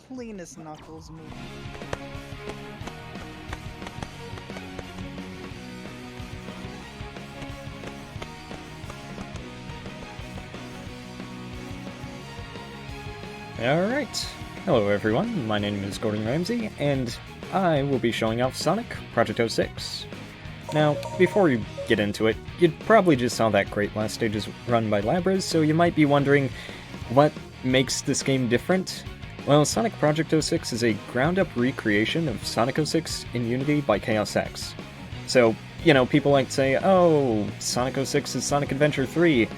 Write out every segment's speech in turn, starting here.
cleanest Knuckles movie. Alright, hello everyone, my name is Gordon Ramsay, and I will be showing off Sonic Project-06. Now, before you get into it, you probably just saw that great last stages run by Labras, so you might be wondering, what makes this game different? Well, Sonic Project-06 is a ground-up recreation of Sonic 06 in Unity by Chaos X. So, you know, people like to say, oh, Sonic 06 is Sonic Adventure 3.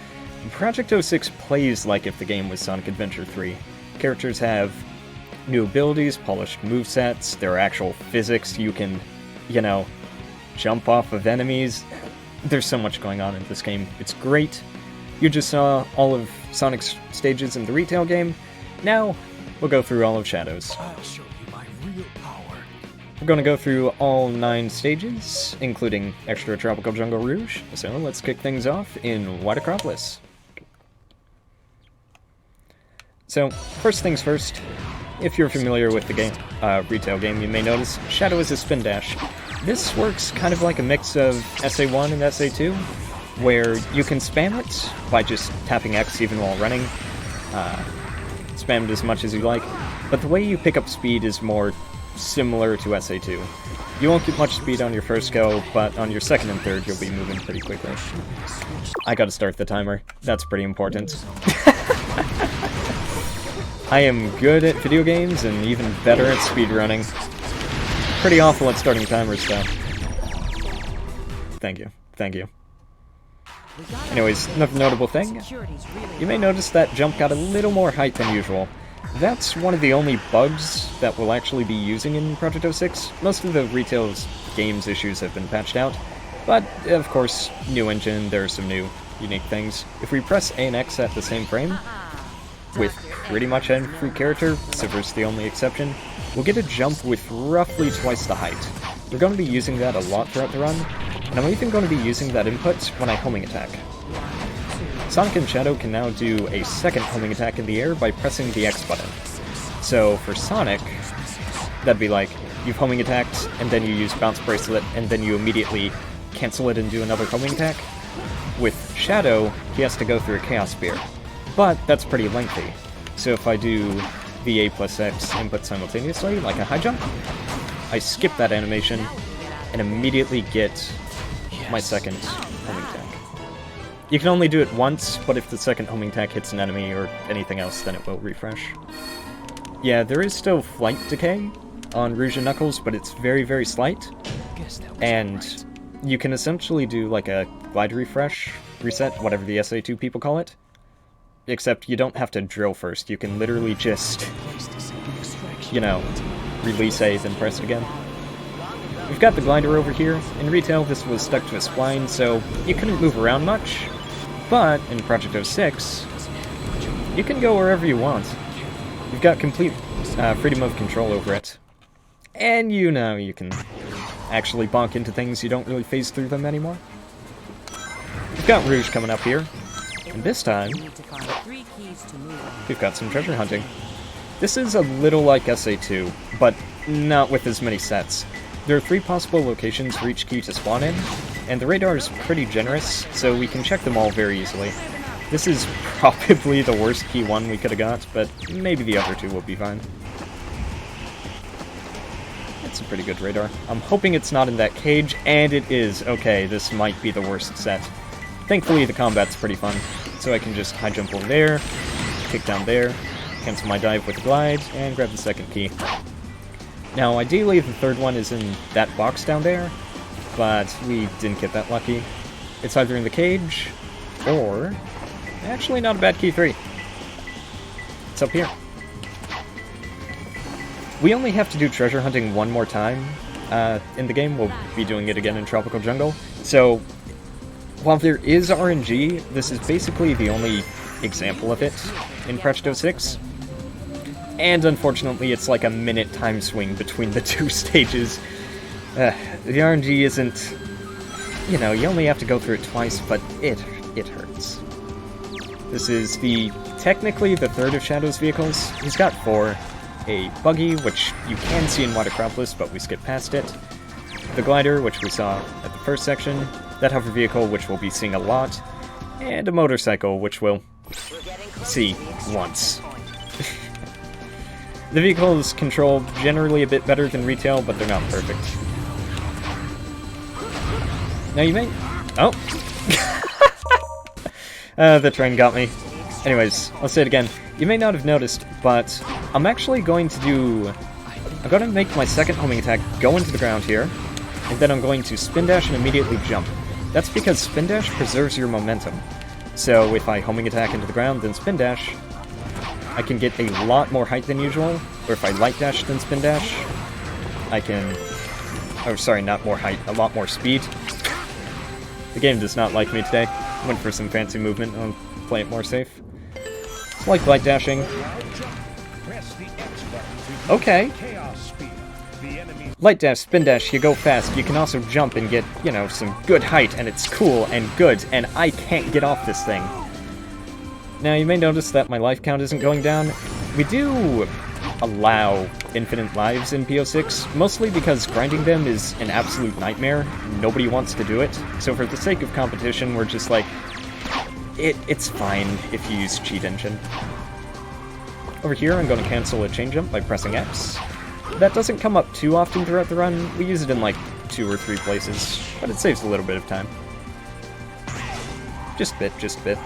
Project-06 plays like if the game was Sonic Adventure 3. Characters have new abilities, polished movesets, there are actual physics, you can, you know, jump off of enemies. There's so much going on in this game. It's great. You just saw all of Sonic's stages in the retail game. Now, we'll go through all of Shadow's. I'll show you my real power. We're going to go through all 9 stages, including Extra Tropical Jungle Rouge. So let's kick things off in White Acropolis. So, first things first, if you're familiar with the game, retail game, you may notice Shadow is a spin dash. This works kind of like a mix of SA1 and SA2, where you can spam it by just tapping X even while running, spam it as much as you like, but the way you pick up speed is more similar to SA2. You won't get much speed on your first go, but on your second and third you'll be moving pretty quickly. I gotta start the timer, that's pretty important. I am good at video games and even better at speedrunning. Pretty awful at starting timers, though. Thank you. Thank you. Anyways, another notable thing. You may notice that jump got a little more height than usual. That's one of the only bugs that we'll actually be using in Project-06. Most of the retail games issues have been patched out. But, of course, new engine, there are some new, unique things. If we press A and X at the same frame, with pretty much every character, Sivers the only exception, we'll get a jump with roughly twice the height. We're going to be using that a lot throughout the run, and I'm even going to be using that input when I homing attack. Sonic and Shadow can now do a second homing attack in the air by pressing the X button. So for Sonic, that'd be like, you've homing attacked, and then you use Bounce Bracelet, and then you immediately cancel it and do another homing attack. With Shadow, he has to go through a Chaos Spear. But that's pretty lengthy. So if I do the A plus X input simultaneously, like a high jump, I skip that animation and immediately get my second homing attack. You can only do it once, but if the second homing attack hits an enemy or anything else, then it will refresh. Yeah, there is still flight decay on Rouge and Knuckles, but it's very, very slight. And you can essentially do like a glide refresh, reset, whatever the SA2 people call it. Except you don't have to drill first, you can literally just, you know, release A, then press it again. We've got the glider over here. In retail, this was stuck to a spline, so you couldn't move around much. But in Project-06, you can go wherever you want. You've got complete freedom of control over it. And you know, you can actually bonk into things, you don't really phase through them anymore. We've got Rouge coming up here. And this time, we've got some treasure hunting. This is a little like SA2, but not with as many sets. There are 3 possible locations for each key to spawn in, and the radar is pretty generous, so we can check them all very easily. This is probably the worst key one we could have got, but maybe the other 2 will be fine. It's a pretty good radar. I'm hoping it's not in that cage, and it is. Okay, this might be the worst set. Thankfully, the combat's pretty fun, so I can just high jump over there, kick down there, cancel my dive with a glide, and grab the second key. Now, ideally, the third one is in that box down there, but we didn't get that lucky. It's either in the cage, or... actually, not a bad key 3. It's up here. We only have to do treasure hunting one more time in the game. We'll be doing it again in Tropical Jungle, so... while there is RNG, this is basically the only example of it in Project-06. And unfortunately, it's like a minute time swing between the 2 stages. The RNG isn't... you know, you only have to go through it twice, but it hurts. This is technically the third of Shadow's vehicles. He's got 4. a buggy, which you can see in Watercropolis, but we skipped past it. The glider, which we saw at the first section. That hover vehicle, which we'll be seeing a lot. And a motorcycle, which we'll see once. The vehicles control generally a bit better than retail, but they're not perfect. Now you may... Oh! The train got me. Anyways, I'll say it again. You may not have noticed, but I'm actually going to do... I'm going to make my second homing attack go into the ground here, and then I'm going to spin dash and immediately jump. That's because spin dash preserves your momentum. So if I homing attack into the ground, then spin dash, I can get a lot more height than usual. Or if I light dash, then spin dash, I can... Oh, sorry, not more height, a lot more speed. The game does not like me today. Went for some fancy movement, I'll play it more safe. Like light dashing. Okay. Light dash, spin dash, you go fast. You can also jump and get, you know, some good height, and it's cool and good, and I can't get off this thing. Now, you may notice that my life count isn't going down. We do allow infinite lives in P06, mostly because grinding them is an absolute nightmare. Nobody wants to do it. So for the sake of competition, we're just like, it's fine if you use cheat engine. Over here, I'm going to cancel a chain jump by pressing X. That doesn't come up too often throughout the run. We use it in like 2 or 3 places, but it saves a little bit of time. Just a bit.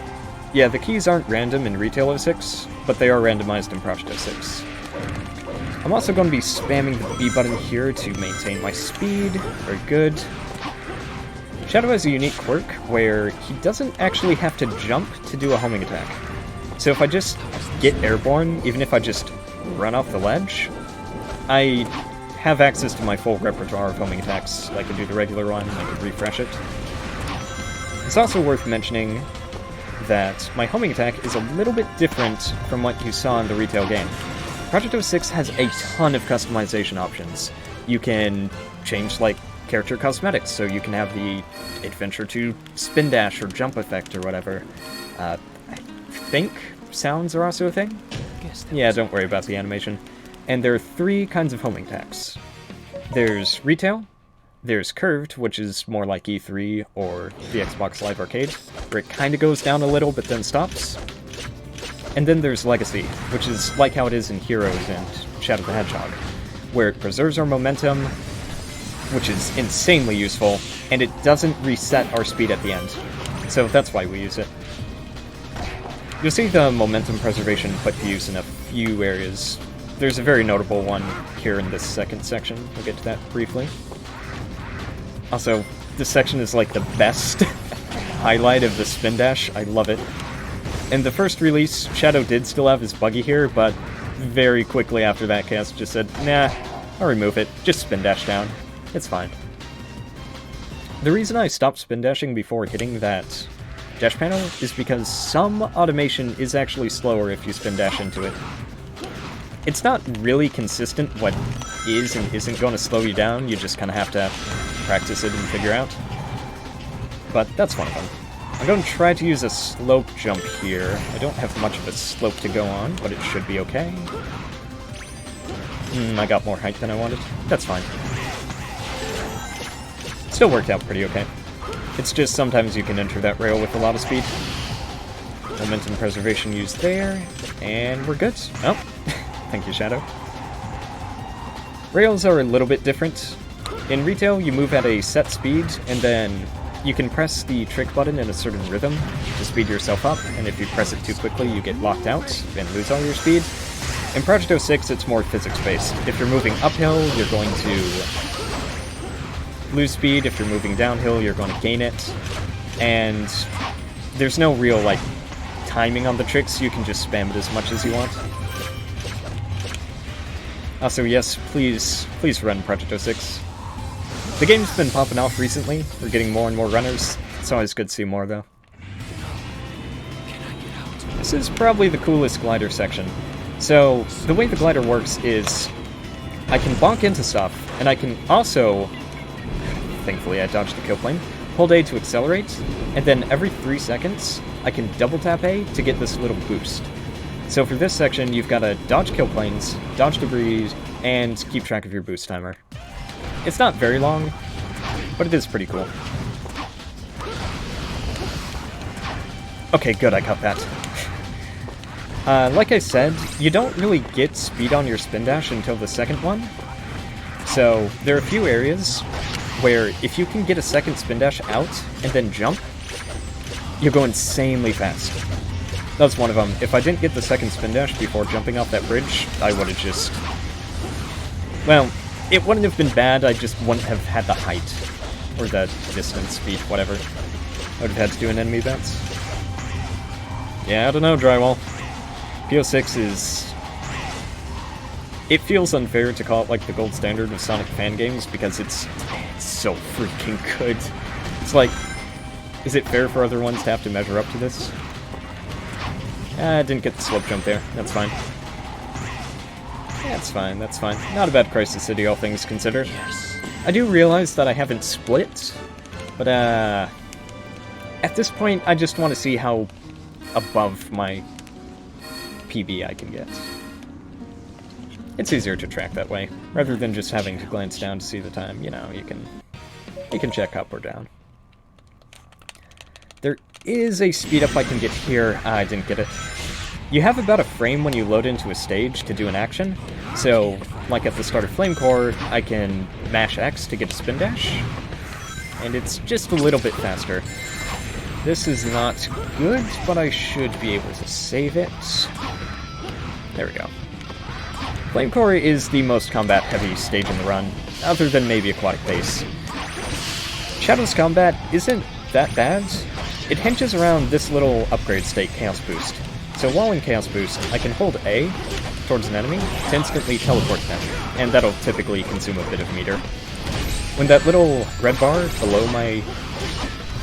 Yeah, the keys aren't random in Retail 06, but they are randomized in Project-06. I'm also going to be spamming the B button here to maintain my speed. Very good. Shadow has a unique quirk where he doesn't actually have to jump to do a homing attack. So if I just get airborne, even if I just run off the ledge, I have access to my full repertoire of homing attacks. I can do the regular one, I can refresh it. It's also worth mentioning that my homing attack is a little bit different from what you saw in the retail game. Project-06 has a ton of customization options. You can change, like, character cosmetics, so you can have the Adventure 2 spin dash or jump effect or whatever. I think sounds are also a thing? Yeah, don't worry about the animation. And there are 3 kinds of homing attacks. There's retail, there's curved, which is more like E3 or the Xbox Live Arcade, where it kinda goes down a little but then stops. And then there's legacy, which is like how it is in Heroes and Shadow the Hedgehog, where it preserves our momentum, which is insanely useful, and it doesn't reset our speed at the end. So that's why we use it. You'll see the momentum preservation put to use in a few areas. There's a very notable one here in this second section. We'll get to that briefly. Also, this section is like the best highlight of the spin dash. I love it. In the first release, Shadow did still have his buggy here, but very quickly after that, Chaos just said, nah, I'll remove it. Just spin dash down. It's fine. The reason I stopped spin dashing before hitting that dash panel is because some automation is actually slower if you spin dash into it. It's not really consistent what is and isn't going to slow you down, you just kind of have to practice it and figure out. But that's one of them. I'm going to try to use a slope jump here. I don't have much of a slope to go on, but it should be okay. I got more height than I wanted. That's fine. Still worked out pretty okay. It's just sometimes you can enter that rail with a lot of speed. Momentum preservation used there, and we're good. Oh, thank you, Shadow. Rails are a little bit different. In retail, you move at a set speed, and then you can press the trick button in a certain rhythm to speed yourself up, and if you press it too quickly, you get locked out and lose all your speed. In Project-06, it's more physics-based. If you're moving uphill, you're going to lose speed. If you're moving downhill, you're going to gain it. And there's no real, like, timing on the tricks. You can just spam it as much as you want. Also, yes, please run Project-06. The game's been popping off recently. We're getting more and more runners. It's always good to see more, though. This is probably the coolest glider section. So, the way the glider works is I can bonk into stuff, and I can also, thankfully I dodged the kill plane, hold A to accelerate, and then every 3 seconds, I can double tap A to get this little boost. So for this section, you've got to dodge kill planes, dodge debris, and keep track of your boost timer. It's not very long, but it is pretty cool. Okay, good, I got that. Like I said, you don't really get speed on your spin dash until the second one. So there are a few areas where if you can get a second spin dash out and then jump, you'll go insanely fast. That's one of them. If I didn't get the second spin dash before jumping off that bridge, I would have just... Well, it wouldn't have been bad, I just wouldn't have had the height. Or the distance, speed, whatever. I would have had to do an enemy bounce. Yeah, I don't know, Drywall. P06 is... It feels unfair to call it like the gold standard of Sonic fan games because it's so freaking good. It's like, is it fair for other ones to have to measure up to this? I didn't get the slope jump there. That's fine. That's fine, that's fine. Not a bad Crisis City, all things considered. I do realize that I haven't split, but at this point I just want to see how above my PB I can get. It's easier to track that way, rather than just having to glance down to see the time. You know, you can check up or down. There is a speed up I can get here. I didn't get it. You have about a frame when you load into a stage to do an action. So, like at the start of Flame Core, I can mash X to get a spin dash. And it's just a little bit faster. This is not good, but I should be able to save it. There we go. Flame Core is the most combat-heavy stage in the run, other than maybe Aquatic Base. Shadow's combat isn't that bad. It hinges around this little upgrade state, Chaos Boost. So while in Chaos Boost, I can hold A towards an enemy to instantly teleport them, and that'll typically consume a bit of meter. When that little red bar below my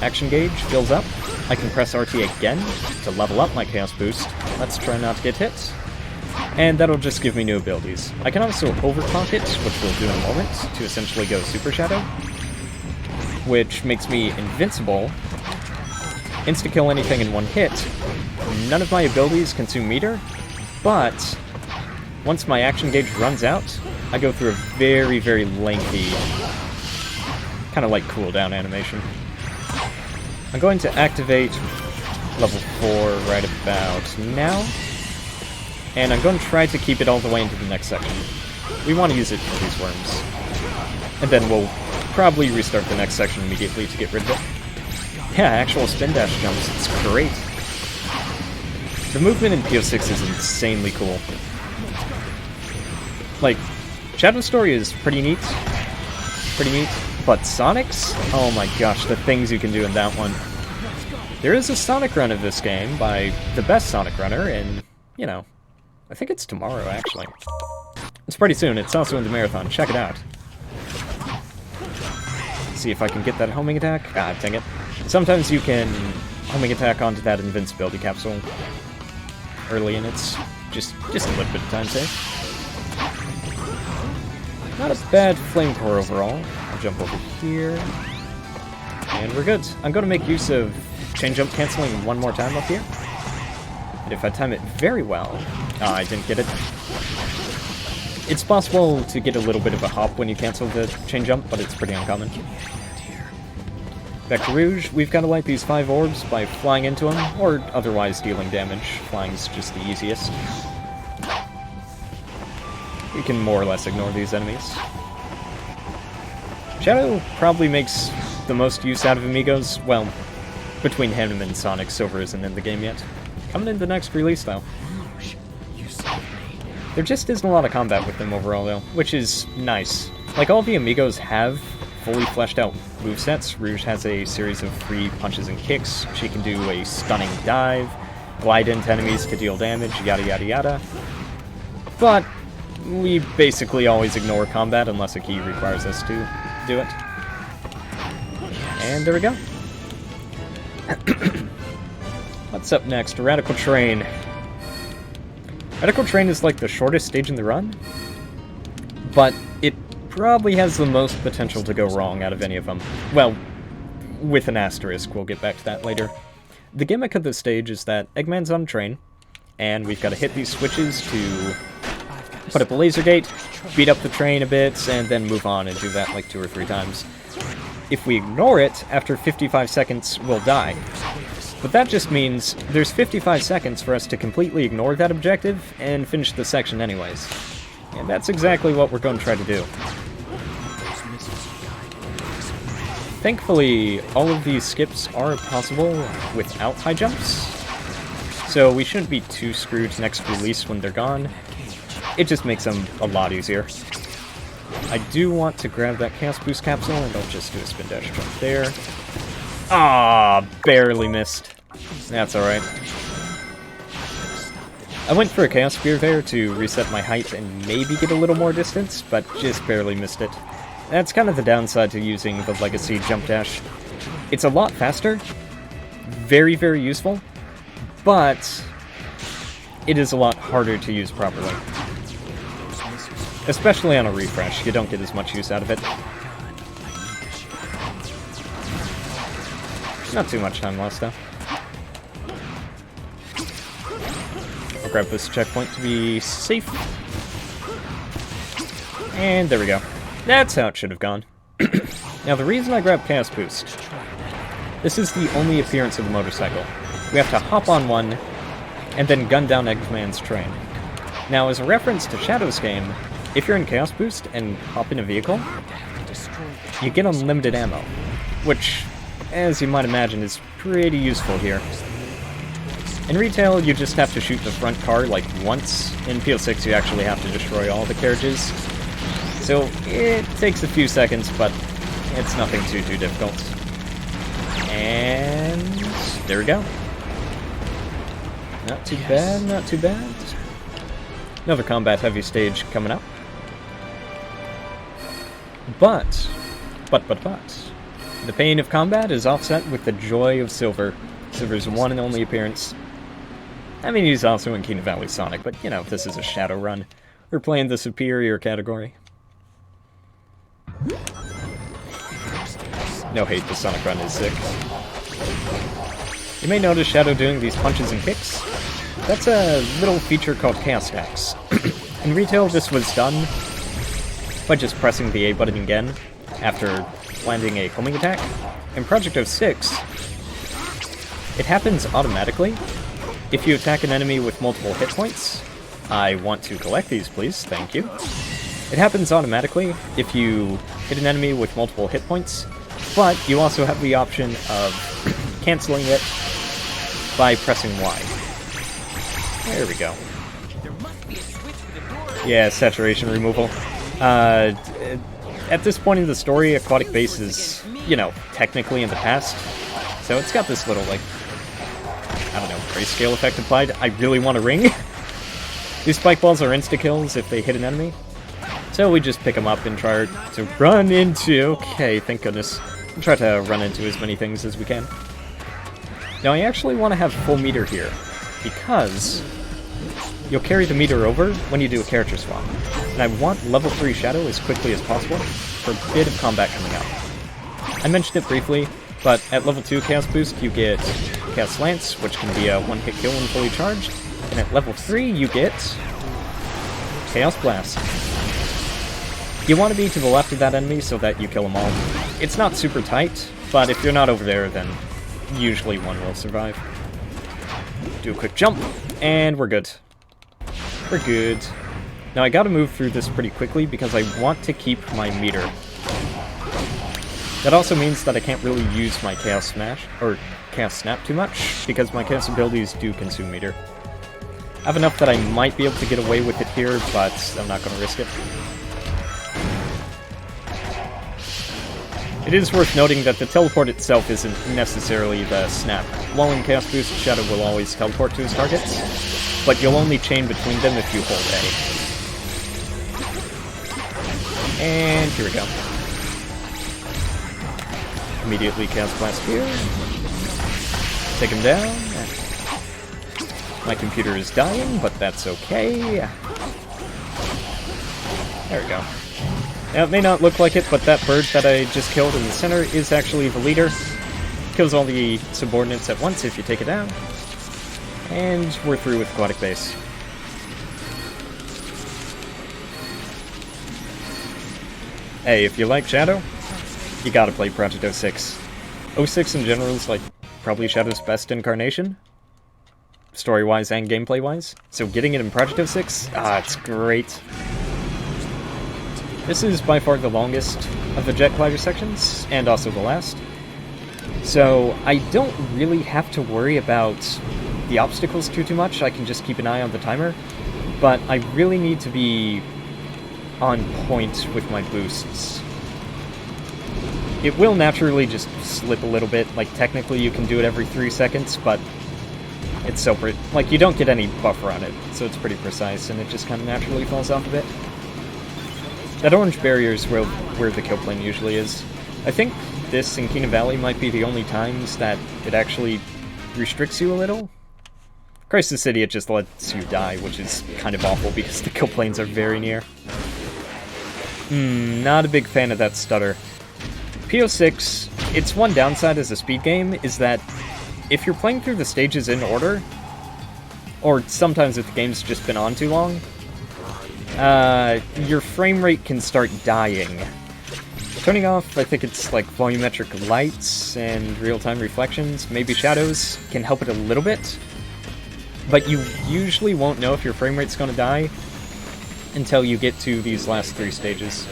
action gauge fills up, I can press RT again to level up my Chaos Boost. Let's try not to get hit. And that'll just give me new abilities. I can also overclock it, which we'll do in a moment, to essentially go Super Shadow, which makes me invincible, insta-kill anything in one hit. None of my abilities consume meter, but once my action gauge runs out, I go through a very, very lengthy, kind of like cooldown animation. I'm going to activate level 4 right about now, and I'm going to try to keep it all the way into the next section. We want to use it for these worms. And then we'll probably restart the next section immediately to get rid of it. Yeah, actual spin dash jumps, it's great. The movement in P06 is insanely cool. Like, Shadow Story is pretty neat, but Sonic's? Oh my gosh, the things you can do in that one. There is a Sonic run of this game by the best Sonic runner, and, you know, I think it's tomorrow, actually. It's pretty soon, it's also in the marathon, check it out. See if I can get that homing attack. Ah, dang it. Sometimes you can homing attack onto that invincibility capsule early, and it's just a little bit of time save. Not a bad flame core overall. I'll jump over here, and we're good. I'm going to make use of chain jump canceling one more time up here, and if I time it very well... Ah, I didn't get it. It's possible to get a little bit of a hop when you cancel the chain jump, but it's pretty uncommon. Back to Rouge, we've got to light these 5 orbs by flying into them, or otherwise dealing damage. Flying's just the easiest. You can more or less ignore these enemies. Shadow probably makes the most use out of amigos. Well, between him and Sonic, Silver isn't in the game yet. Coming in the next release, though. There just isn't a lot of combat with them overall, though, which is nice. Like, all the amigos have fully fleshed out movesets. Rouge has a series of free punches and kicks. She can do a stunning dive, glide into enemies to deal damage, yada yada yada. But we basically always ignore combat unless a key requires us to do it. And there we go. What's up next? Radical Train. Radical Train is like the shortest stage in the run, but it probably has the most potential to go wrong out of any of them. Well, with an asterisk, we'll get back to that later. The gimmick of this stage is that Eggman's on a train, and we've got to hit these switches to put up a laser gate, beat up the train a bit, and then move on and do that like 2 or 3 times. If we ignore it, after 55 seconds, we'll die. But that just means there's 55 seconds for us to completely ignore that objective and finish the section anyways. And that's exactly what we're going to try to do. Thankfully, all of these skips are possible without high jumps, so we shouldn't be too screwed next release when they're gone. It just makes them a lot easier. I do want to grab that Chaos Boost capsule, and I'll just do a spin dash jump there. Ah, barely missed. That's alright. I went for a Chaos Spear there to reset my height and maybe get a little more distance, but just barely missed it. That's kind of the downside to using the Legacy jump dash. It's a lot faster, very, very useful, but it is a lot harder to use properly. Especially on a refresh, you don't get as much use out of it. Not too much time lost, though. I'll grab this checkpoint to be safe. And there we go. That's how it should have gone. Now, the reason I grabbed Chaos Boost, this is the only appearance of the motorcycle. We have to hop on one, and then gun down Eggman's train. Now, as a reference to Shadow's game, if you're in Chaos Boost and hop in a vehicle, you get unlimited ammo, which, as you might imagine, is pretty useful here. In retail, you just have to shoot the front car like once. In PO6, you actually have to destroy all the carriages. So it takes a few seconds, but it's nothing too difficult. And there we go. Not too bad, not too bad. Another combat-heavy stage coming up. But, the pain of combat is offset with the joy of Silver. Silver's one and only appearance. I mean, he's also in Kingdom Valley Sonic, but, you know, this is a Shadow run. We're playing the superior category. No hate, the Sonic run is sick. You may notice Shadow doing these punches and kicks. That's a little feature called Chaos Stacks. In retail, this was done by just pressing the A button again after landing a homing attack. In Project-06, it happens automatically if you attack an enemy with multiple hit points. I want to collect these, please. Thank you. It happens automatically if you hit an enemy with multiple hit points, but you also have the option of canceling it by pressing Y. There we go. Yeah, saturation removal. At this point in the story, Aquatic Base is, you know, technically in the past, so it's got this little, like, I don't know, grayscale effect applied. I really want a ring. These spike balls are insta-kills if they hit an enemy, so we just pick them up and try to run into... Okay, thank goodness. And try to run into as many things as we can. Now, I actually want to have full meter here, because you'll carry the meter over when you do a character swap. And I want level 3 Shadow as quickly as possible for a bit of combat coming up. I mentioned it briefly, but at level 2 Chaos Boost you get Chaos Lance, which can be a one-hit kill when fully charged, and at level 3 you get Chaos Blast. You want to be to the left of that enemy so that you kill them all. It's not super tight, but if you're not over there, then usually one will survive. Do a quick jump, and we're good. We're good. Now I gotta move through this pretty quickly because I want to keep my meter. That also means that I can't really use my Chaos Smash, or Chaos Snap too much, because my Chaos abilities do consume meter. I have enough that I might be able to get away with it here, but I'm not gonna risk it. It is worth noting that the teleport itself isn't necessarily the snap. While in Chaos Boost, Shadow will always teleport to his targets, but you'll only chain between them if you hold A. And here we go. Immediately Chaos Blast here. Take him down. My computer is dying, but that's okay. There we go. Now, it may not look like it, but that bird that I just killed in the center is actually the leader. Kills all the subordinates at once if you take it down. And we're through with Aquatic Base. Hey, if you like Shadow, you gotta play Project-06. 06 in general is, like, probably Shadow's best incarnation, story-wise and gameplay-wise. So getting it in Project-06, it's great. This is by far the longest of the Jet Collider sections, and also the last. So I don't really have to worry about the obstacles too much. I can just keep an eye on the timer. But I really need to be on point with my boosts. It will naturally just slip a little bit. Like, technically you can do it every 3 seconds, but it's so like, you don't get any buffer on it, so it's pretty precise, and it just kind of naturally falls off a bit. That orange barrier is where the kill plane usually is. I think this and Keenan Valley might be the only times that it actually restricts you a little. Crisis City, it just lets you die, which is kind of awful because the kill planes are very near. Not a big fan of that stutter. P06, its one downside as a speed game is that if you're playing through the stages in order, or sometimes if the game's just been on too long, your frame rate can start dying. Turning off, I think it's like volumetric lights and real-time reflections, maybe shadows, can help it a little bit. But you usually won't know if your frame rate's gonna die until you get to these last 3 stages.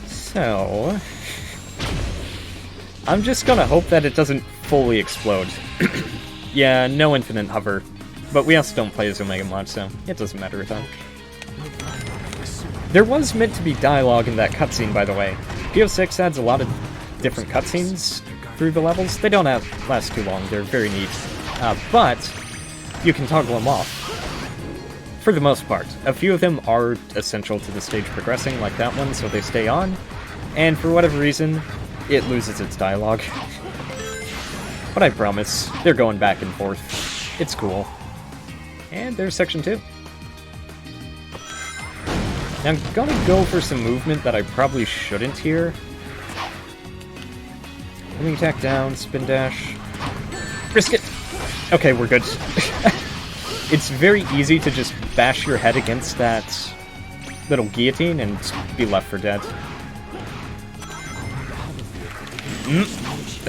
So I'm just gonna hope that it doesn't fully explode. Yeah, no infinite hover. But we also don't play as Omega Mod, so it doesn't matter a ton. There was meant to be dialogue in that cutscene, by the way. P06 adds a lot of different cutscenes through the levels. They don't last too long, they're very neat. But you can toggle them off. For the most part. A few of them are essential to the stage progressing, like that one, so they stay on. And for whatever reason, it loses its dialogue. But I promise, they're going back and forth. It's cool. And there's section 2. Now I'm gonna go for some movement that I probably shouldn't here. Homing attack down, spin dash. Risk it! Okay, we're good. It's very easy to just bash your head against that little guillotine and be left for dead.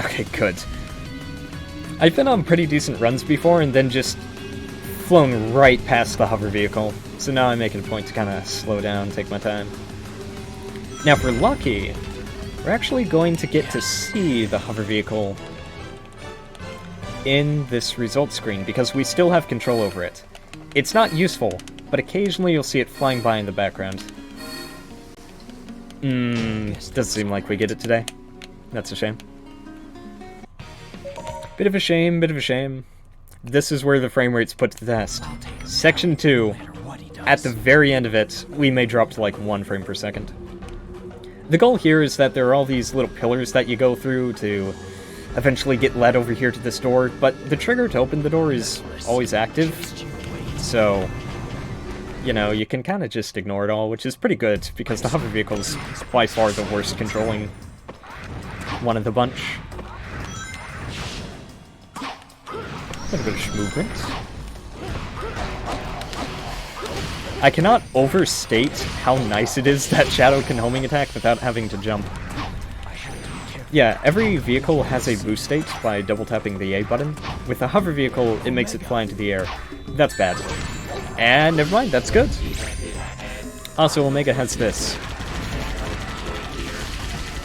Okay, good. I've been on pretty decent runs before and then just flown right past the hover vehicle. So now I'm making a point to kind of slow down, take my time. Now if we're lucky, we're actually going to get to see the hover vehicle in this results screen, because we still have control over it. It's not useful, but occasionally you'll see it flying by in the background. Doesn't seem like we get it today. That's a shame. Bit of a shame, bit of a shame. This is where the frame rate's put to the test. Section 2, at the very end of it, we may drop to like 1 frame per second. The goal here is that there are all these little pillars that you go through to eventually get led over here to this door, but the trigger to open the door is always active, so, you know, you can kind of just ignore it all, which is pretty good, because the hover vehicle is by far the worst controlling one of the bunch. A little bit of movement. I cannot overstate how nice it is that Shadow can homing attack without having to jump. Yeah, every vehicle has a boost state by double tapping the A button. With a hover vehicle, it makes it fly into the air. That's bad. And never mind, that's good. Also, Omega has this.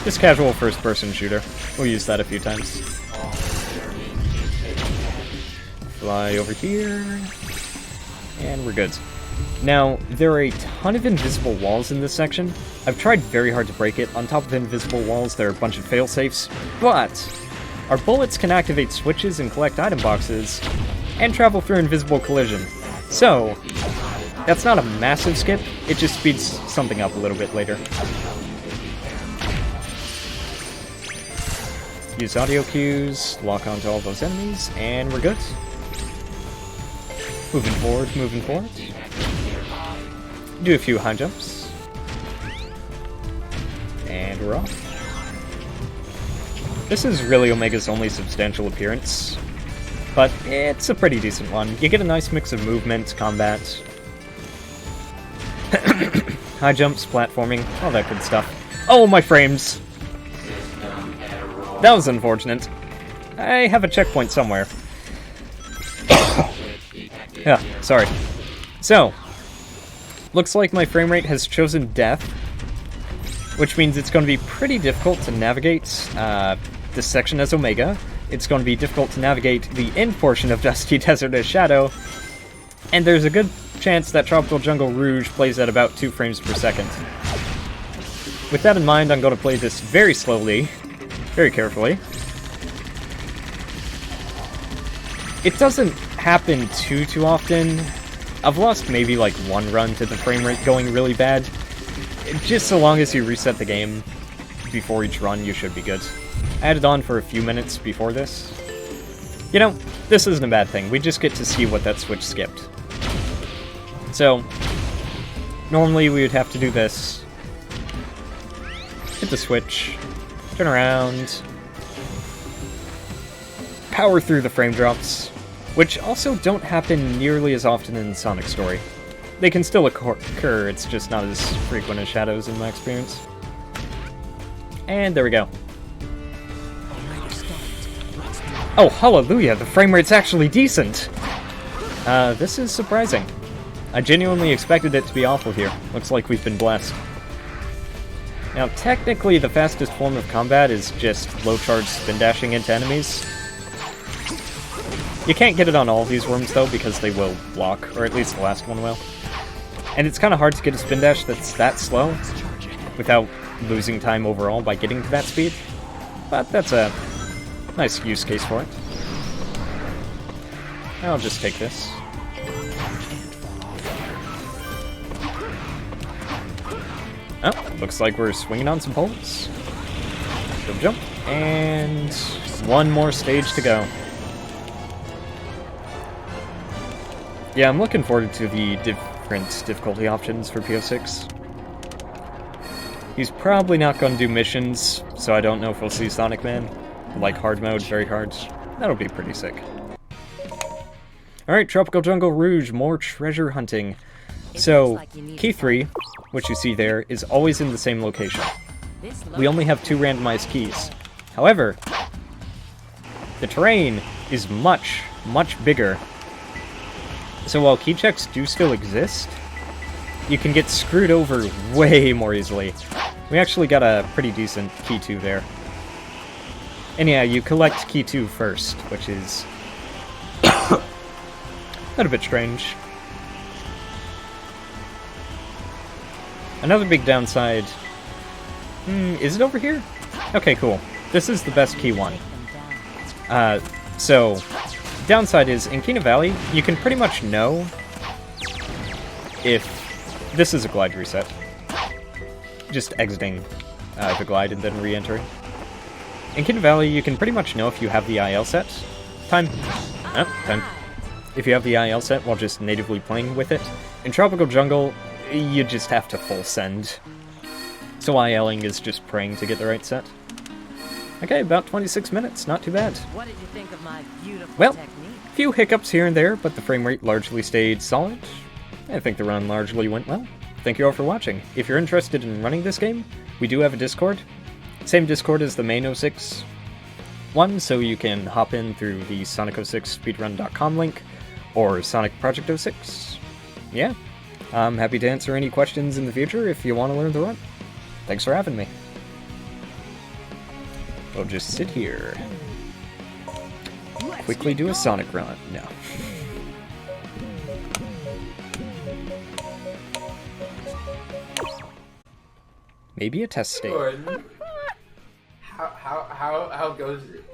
This casual first-person shooter. We'll use that a few times. Fly over here. And we're good. Now, there are a ton of invisible walls in this section. I've tried very hard to break it. On top of invisible walls, there are a bunch of failsafes, but our bullets can activate switches and collect item boxes, and travel through invisible collision. So, that's not a massive skip, it just speeds something up a little bit later. Use audio cues, lock onto all those enemies, and we're good. Moving forward, moving forward. Do a few high jumps. And we're off. This is really Omega's only substantial appearance but it's a pretty decent one. You get a nice mix of movement, combat, high jumps, platforming, all that good stuff. Oh, my frames! That was unfortunate. I have a checkpoint somewhere. Yeah, sorry. So, looks like my frame rate has chosen death, which means it's going to be pretty difficult to navigate this section as Omega. It's going to be difficult to navigate the end portion of Dusty Desert as Shadow, and there's a good chance that Tropical Jungle Rouge plays at about 2 frames per second. With that in mind, I'm going to play this very slowly, very carefully. It doesn't happen too often. I've lost maybe like 1 run to the frame rate going really bad. Just so long as you reset the game before each run, you should be good. I had it on for a few minutes before this. You know, this isn't a bad thing. We just get to see what that switch skipped. So, normally we would have to do this. Hit the switch, turn around, power through the frame drops, which also don't happen nearly as often in Sonic Story. They can still occur, it's just not as frequent as Shadows in my experience. And there we go. Oh, hallelujah, the frame rate's actually decent! This is surprising. I genuinely expected it to be awful here. Looks like we've been blessed. Now, technically, the fastest form of combat is just low-charge spin dashing into enemies. You can't get it on all of these worms, though, because they will block, or at least the last one will. And it's kind of hard to get a spin dash that's that slow without losing time overall by getting to that speed. But that's a nice use case for it. I'll just take this. Oh, looks like we're swinging on some poles. Jump, jump, and 1 more stage to go. Yeah, I'm looking forward to the different difficulty options for P06. He's probably not going to do missions, so I don't know if we'll see Sonic Man. Like hard mode, very hard. That'll be pretty sick. Alright, Tropical Jungle Rouge, more treasure hunting. So, key 3, which you see there, is always in the same location. We only have 2 randomized keys. However, the terrain is much bigger. So while key checks do still exist, you can get screwed over way more easily. We actually got a pretty decent key 2 there. And yeah, you collect key 2 first, which is not a bit strange. Another big downside... is it over here? Okay, cool. This is the best key 1. So, downside is, in Kena Valley, you can pretty much know if... This is a glide reset. Just exiting the glide and then re-entering. In Kena Valley, you can pretty much know if you have the IL set. Time. If you have the IL set while just natively playing with it. In Tropical Jungle, you just have to full send. So ILing is just praying to get the right set. Okay, about 26 minutes, not too bad. What did you think of my beautiful well, technique? Few hiccups here and there, but the frame rate largely stayed solid. I think the run largely went well. Thank you all for watching. If you're interested in running this game, we do have a Discord. Same Discord as the main 06 one, so you can hop in through the Sonic06speedrun.com link, or Sonic Project 06. Yeah, I'm happy to answer any questions in the future if you want to learn the run. Thanks for having me. We'll just sit here. Quickly do a Sonic run. No. Maybe a test state. How goes it?